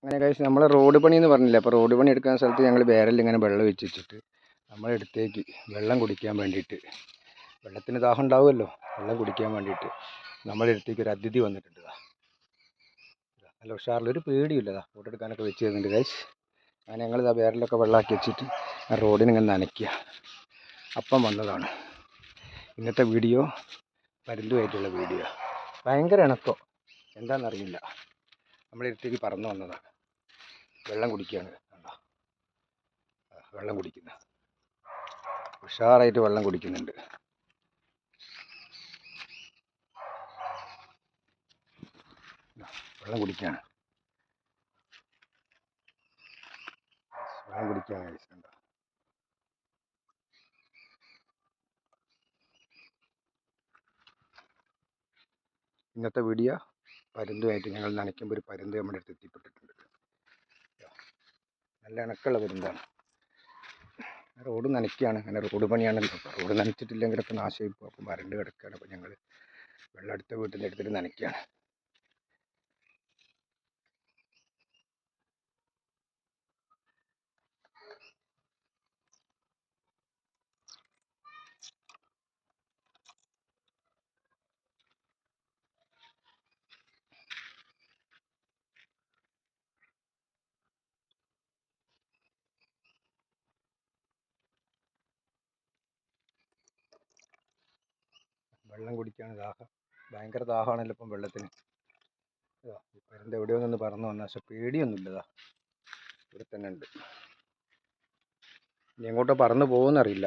അങ്ങനെ കഴിച്ച് നമ്മൾ റോഡ് പണി എന്ന് പറഞ്ഞില്ല. അപ്പോൾ റോഡ് പണി എടുക്കുന്ന സ്ഥലത്ത് ഞങ്ങൾ ബാരലിൽ ഇങ്ങനെ വെള്ളം വെച്ച് വെച്ചിട്ട് നമ്മളെടുത്തേക്ക് വെള്ളം കുടിക്കാൻ വേണ്ടിയിട്ട്, വെള്ളത്തിന് ദാഹം ഉണ്ടാവുമല്ലോ, വെള്ളം കുടിക്കാൻ വേണ്ടിയിട്ട് നമ്മളെടുത്തേക്ക് ഒരു അതിഥി വന്നിട്ടുണ്ട്. നല്ല ഉഷാറിലൊരു പേടിയില്ലതാ, ഫോട്ടോ എടുക്കാനൊക്കെ വെച്ച് തരുന്നുണ്ട് ഗൈസ്. അങ്ങനെ ഞങ്ങളിതാ ബാരലൊക്കെ വെള്ളമാക്കി വെച്ചിട്ട് ആ റോഡിനിങ്ങനെ നനയ്ക്കുക. അപ്പം വന്നതാണ് ഇന്നത്തെ വീഡിയോ, പരുന്തുമായിട്ടുള്ള വീഡിയോ. ഭയങ്കര ഇണക്കോ എന്താണെന്നറിയില്ല, നമ്മളെടുത്തേക്ക് പറന്നു വന്നതാണ്. വെള്ളം കുടിക്കുകയാണ്, കണ്ടോ, വെള്ളം കുടിക്കുന്ന ഉഷാറായിട്ട് വെള്ളം കുടിക്കുന്നുണ്ട്. വെള്ളം കുടിക്കുകയാണ്, വെള്ളം കുടിക്കുകയാണ്. കണ്ടോ, ഇന്നത്തെ വീഡിയോ പരുന്തുമായിട്ട് ഞങ്ങൾ നനയ്ക്കുമ്പോൾ ഒരു പരുന്ത് നമ്മുടെ അടുത്ത് എത്തിപ്പെട്ടിട്ടുണ്ട്. നല്ല ഇണക്കുള്ള പരുന്താണ്. റോഡ് നനയ്ക്കുകയാണ്, അങ്ങനെ റോഡ് പണിയാണല്ലോ. റോഡ് നനച്ചിട്ടില്ലെങ്കിലൊക്കെ നാശമായി പോകും. അപ്പം വരണ്ട് കിടക്കുകയാണ്. അപ്പോൾ ഞങ്ങൾ വെള്ളം അടുത്ത വീട്ടിൻ്റെ അടുത്തിട്ട് നനയ്ക്കുകയാണ്. വെള്ളം കുടിക്കുകയാണ്, ദാഹം, ഭയങ്കര ദാഹമാണല്ലോ ഇപ്പം വെള്ളത്തിന്. പരുന്ത് എവിടെയോ നിന്ന് പറന്നു വന്നാൽ, പക്ഷെ പേടിയൊന്നുമില്ലതാ, ഇവിടെ തന്നെ ഉണ്ട്. ഇനി എങ്ങോട്ടോ പറന്ന് പോകുമെന്നറിയില്ല.